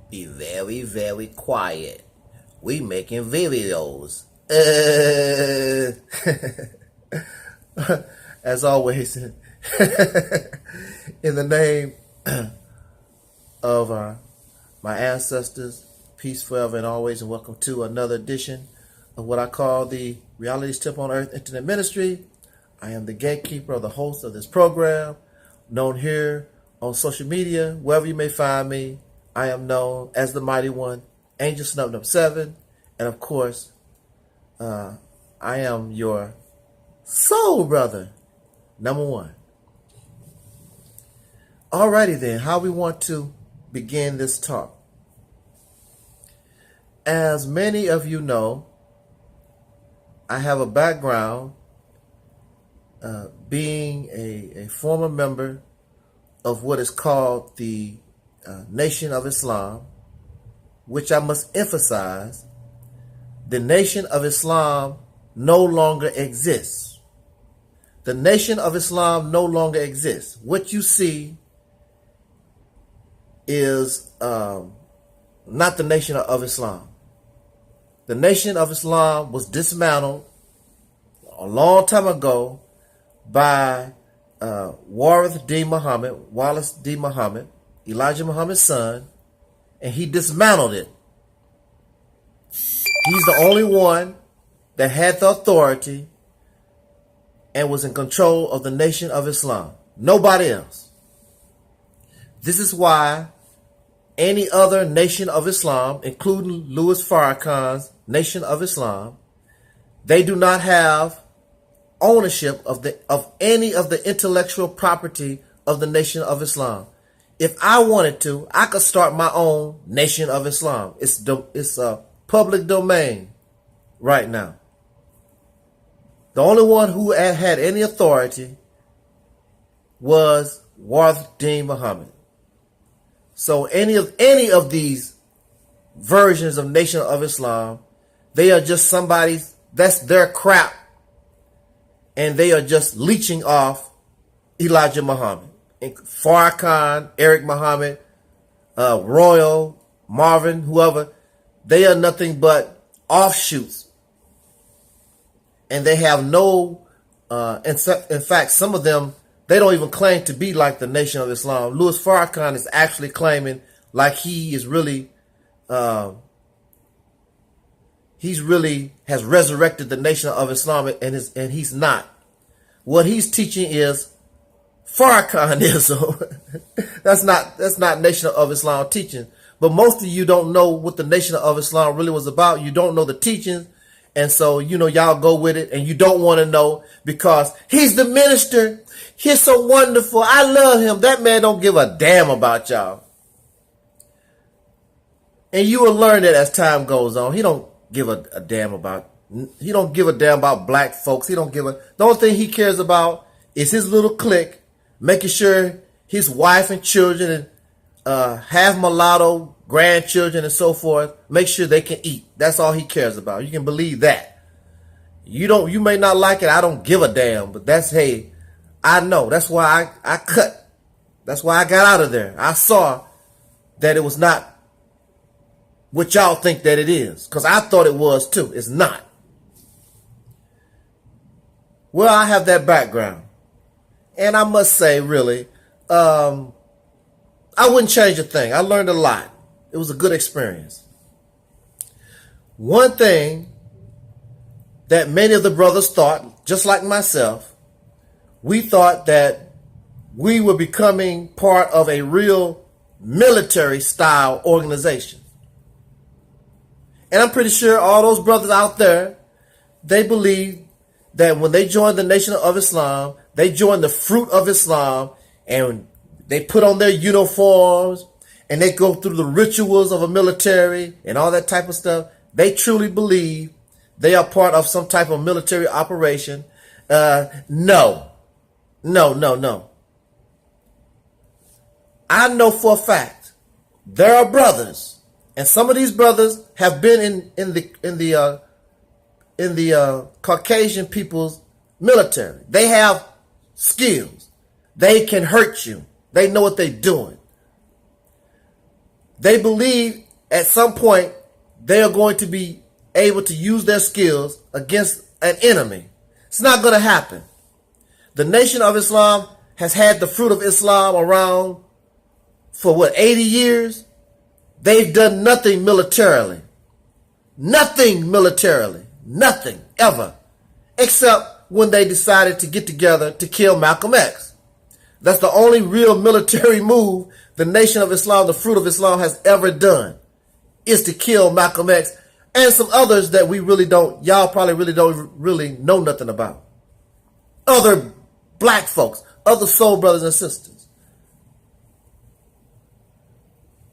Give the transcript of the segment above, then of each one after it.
Be very, very quiet. We making videos. As always, in the name of my ancestors, peace forever and always, and welcome to another edition of what I call the Realities Temple on Earth Internet Ministry. I am the gatekeeper, the host of this program, known here on social media, wherever you may find me. I am known as the Mighty One, Angel Snub 7, and of course, I am your soul brother, number one. Alrighty then, how we want to begin this talk. As many of you know, I have a background being a former member of what is called the Nation of Islam, which I must emphasize, the Nation of Islam no longer exists. The Nation of Islam no longer exists. What you see is not the Nation of Islam. The Nation of Islam was dismantled a long time ago by Wallace D. Muhammad, Elijah Muhammad's son, and he dismantled it. He's the only one that had the authority and was in control of the Nation of Islam. Nobody else. This is why any other Nation of Islam, including Louis Farrakhan's Nation of Islam, they do not have ownership of any of the intellectual property of the Nation of Islam. If I wanted to, I could start my own Nation of Islam. It's a public domain right now. The only one who had any authority was Wallace D. Muhammad. So any of these versions of Nation of Islam, they are just that's their crap, and they are just leeching off Elijah Muhammad. And Farrakhan, Eric Muhammad, Royal, Marvin, whoever, they are nothing but offshoots. And they have no, in fact, some of them, they don't even claim to be like the Nation of Islam. Louis Farrakhan is actually claiming like he is really, has resurrected the Nation of Islam, and he's not. What he's teaching is Farrakhanism. That's not Nation of Islam teaching. But most of you don't know what the Nation of Islam really was about. You don't know the teachings. And so, y'all go with it, and you don't want to know because he's the minister. He's so wonderful. I love him. That man don't give a damn about y'all. And you will learn that as time goes on. He don't give a damn about black folks. The only thing he cares about is his little clique, making sure his wife and children and half mulatto grandchildren and so forth, make sure they can eat. That's all he cares about. You can believe that. You may not like it. I don't give a damn, but I know. That's why I cut. That's why I got out of there. I saw that it was not what y'all think that it is, because I thought it was too. It's not. Well, I have that background. And I must say, really, I wouldn't change a thing. I learned a lot. It was a good experience. One thing that many of the brothers thought, just like myself, we thought that we were becoming part of a real military style organization. And I'm pretty sure all those brothers out there, they believe that when they joined the Nation of Islam, they joined the fruit of Islam, and they put on their uniforms and they go through the rituals of a military and all that type of stuff. They truly believe they are part of some type of military operation. No. I know for a fact there are brothers, and some of these brothers have been in the Caucasian people's military. They have skills. They can hurt you. They know what they're doing. They believe at some point they are going to be able to use their skills against an enemy. It's not going to happen. The Nation of Islam has had the fruit of Islam around for 80 years? They've done nothing militarily. Nothing militarily. Nothing, ever. Except when they decided to get together to kill Malcolm X. That's the only real military move the Nation of Islam, the fruit of Islam, has ever done, is to kill Malcolm X and some others that y'all probably really don't really know nothing about. Other black folks, other soul brothers and sisters.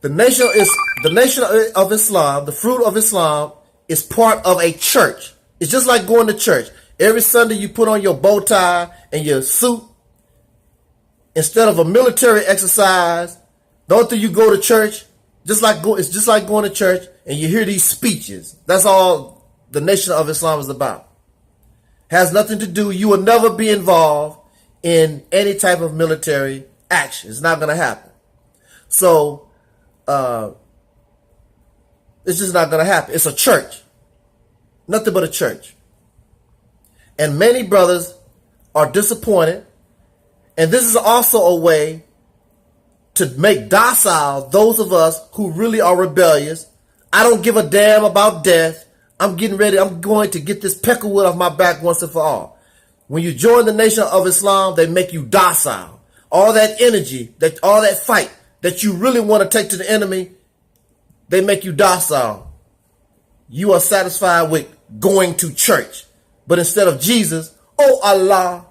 The Nation of Islam, the fruit of Islam, is part of a church. It's just like going to church. Every Sunday you put on your bow tie and your suit. Instead of a military exercise, don't you go to church? It's just like going to church and you hear these speeches. That's all the Nation of Islam is about. Has nothing to do. You will never be involved in any type of military action. It's not going to happen. So, it's just not going to happen. It's a church. Nothing but a church. And many brothers are disappointed. And this is also a way to make docile those of us who really are rebellious. I don't give a damn about death. I'm going to get this peckerwood off my back once and for all. When you join the Nation of Islam, they make you docile. All that energy, all that fight that you really want to take to the enemy, they make you docile. You are satisfied with going to church. But instead of Jesus, oh Allah,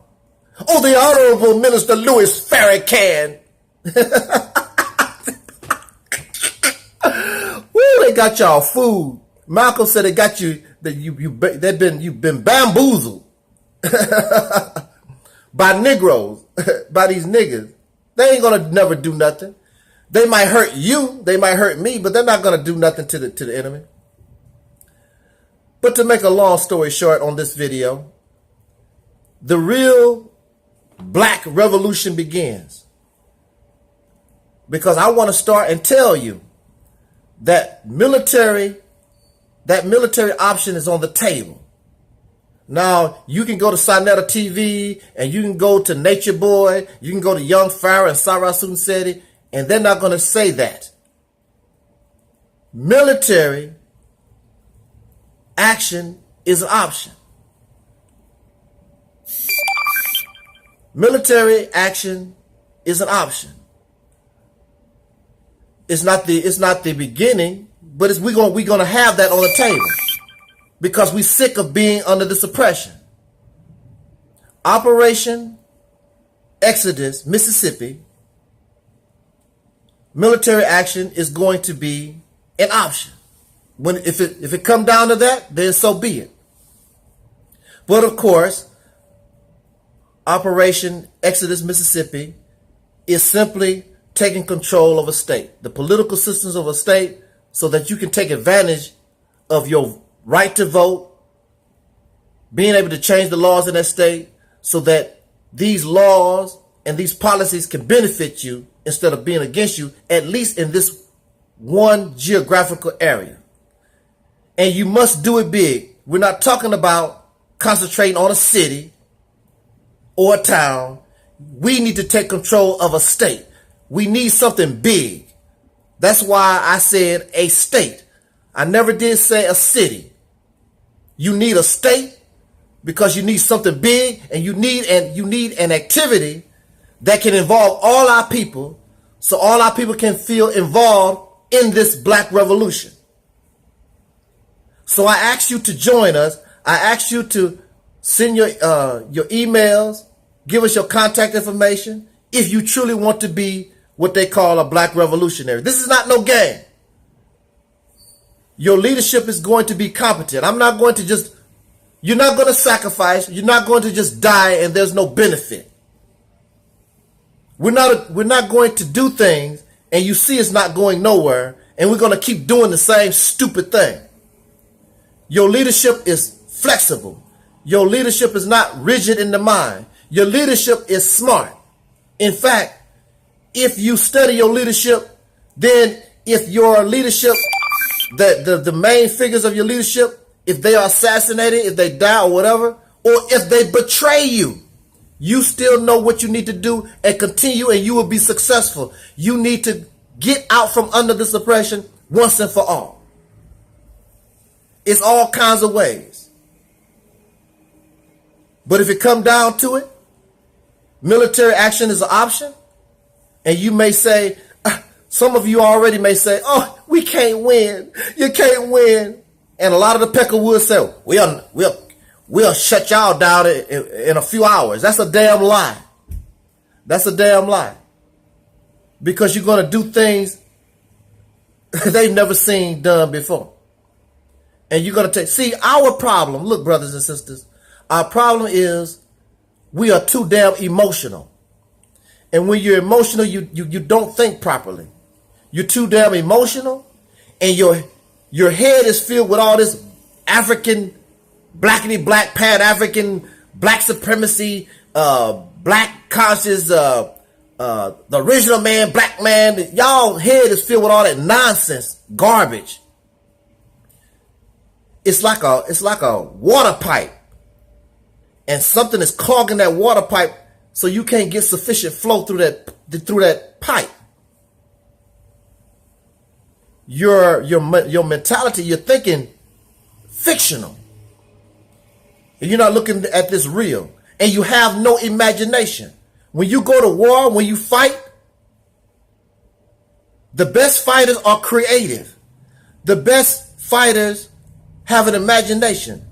oh the Honorable Minister Louis Farrakhan. Woo, they got y'all food. Malcolm said they got you, that you've been bamboozled by Negroes, by these niggas. They ain't gonna never do nothing. They might hurt you, they might hurt me, but they're not gonna do nothing to the enemy. But to make a long story short on this video, the real black revolution begins. Because I want to start and tell you that military option is on the table. Now, you can go to Sinetta TV and you can go to Nature Boy, you can go to Young Farah and Sarah Sunseti, and they're not going to say that. Military action is an option. Military action is an option. It's not the beginning, but we're going to have that on the table because we're sick of being under this oppression. Operation Exodus, Mississippi, military action is going to be an option. If it come down to that, then so be it. But of course, Operation Exodus, Mississippi is simply taking control of a state, the political systems of a state, so that you can take advantage of your right to vote, being able to change the laws in that state so that these laws and these policies can benefit you instead of being against you, at least in this one geographical area. And you must do it big. We're not talking about concentrating on a city or a town. We need to take control of a state. We need something big. That's why I said a state. I never did say a city. You need a state because you need something big, and you need an activity that can involve all our people, so all our people can feel involved in this black revolution. So I ask you to join us. I ask you to send your emails, give us your contact information if you truly want to be what they call a black revolutionary. This is not no game. Your leadership is going to be competent. You're not going to sacrifice. You're not going to just die and there's no benefit. We're not going to do things and you see it's not going nowhere and we're going to keep doing the same stupid thing. Your leadership is flexible. Your leadership is not rigid in the mind. Your leadership is smart. In fact, if you study your leadership, then if your leadership, the main figures of your leadership, if they are assassinated, if they die or whatever, or if they betray you, you still know what you need to do and continue, and you will be successful. You need to get out from under this oppression once and for all. It's all kinds of ways. But if it comes down to it, military action is an option. And you may say, some of you already may say, oh, we can't win. You can't win. And a lot of the Peckerwoods say, we'll shut y'all down in a few hours. That's a damn lie. That's a damn lie. Because you're going to do things they've never seen done before. And you're going to see, our problem, look, brothers and sisters, our problem is we are too damn emotional. And when you're emotional, you don't think properly. You're too damn emotional, and your head is filled with all this African, blackity black, Pan-African, black supremacy, black conscious, the original man, black man. Y'all head is filled with all that nonsense, garbage. It's like a water pipe, and something is clogging that water pipe, so you can't get sufficient flow through that pipe. Your mentality, you're thinking fictional. And you're not looking at this real. And you have no imagination. When you go to war, when you fight, the best fighters are creative. The best fighters have an imagination.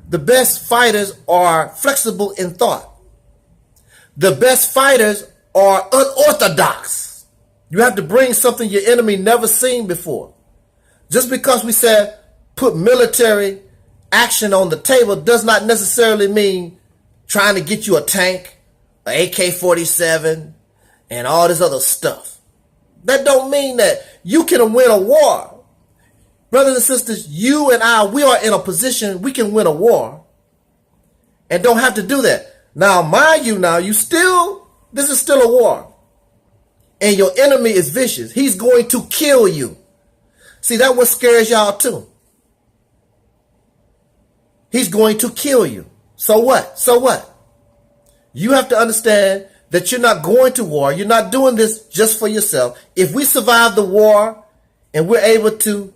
The best fighters are flexible in thought. The best fighters are unorthodox. You have to bring something your enemy never seen before. Just because we said put military action on the table does not necessarily mean trying to get you a tank, an AK-47, and all this other stuff. That don't mean that you can win a war. Brothers and sisters, you and I, we are in a position we can win a war and don't have to do that. Now, mind you, this is still a war. And your enemy is vicious. He's going to kill you. See, that's what scares y'all too. He's going to kill you. So what? So what? You have to understand that you're not going to war. You're not doing this just for yourself. If we survive the war and we're able to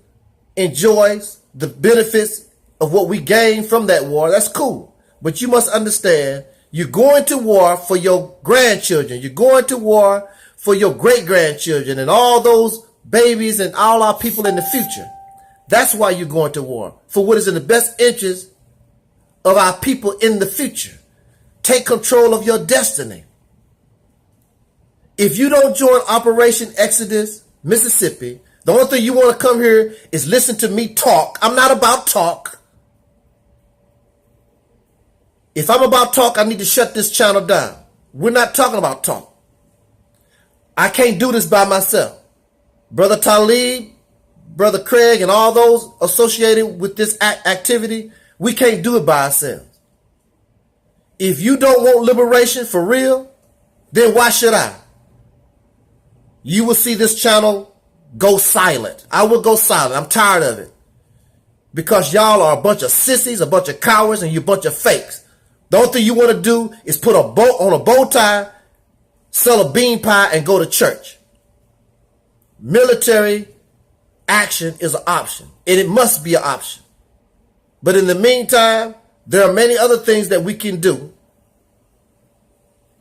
enjoy the benefits of what we gain from that war, that's cool. But you must understand, you're going to war for your grandchildren. You're going to war for your great-grandchildren and all those babies and all our people in the future. That's why you're going to war, for what is in the best interest of our people in the future. Take control of your destiny. If you don't join Operation Exodus Mississippi, the only thing you want to come here is listen to me talk. I'm not about talk. If I'm about talk, I need to shut this channel down. We're not talking about talk. I can't do this by myself. Brother Talib, Brother Craig, and all those associated with this activity, we can't do it by ourselves. If you don't want liberation for real, then why should I? You will see this channel go silent. I will go silent. I'm tired of it. Because y'all are a bunch of sissies, a bunch of cowards, and you a bunch of fakes. The only thing you want to do is put a bow on a bow tie, sell a bean pie, and go to church. Military action is an option, and it must be an option. But in the meantime, there are many other things that we can do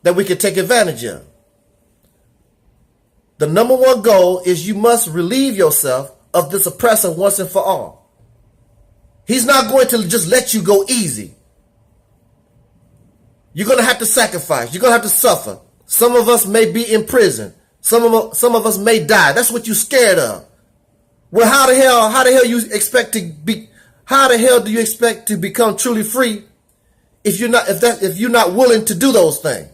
that we can take advantage of. The number one goal is you must relieve yourself of this oppressor once and for all. He's not going to just let you go easy. You're going to have to sacrifice. You're going to have to suffer. Some of us may be in prison. Some of us may die. That's what you're scared of. Well, how the hell you expect to be? How the hell do you expect to become truly free if you're not willing to do those things?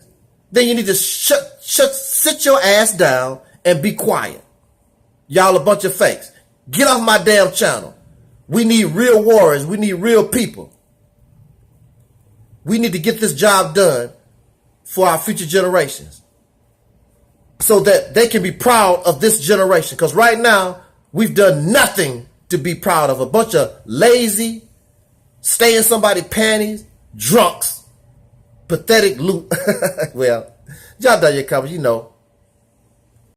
Then you need to sit your ass down and be quiet. Y'all a bunch of fakes. Get off my damn channel. We need real warriors. We need real people. We need to get this job done for our future generations. so that they can be proud of this generation. Because right now, we've done nothing to be proud of. A bunch of lazy, stay in somebody's panties, drunks, pathetic loot. Well, y'all done your comments, you know.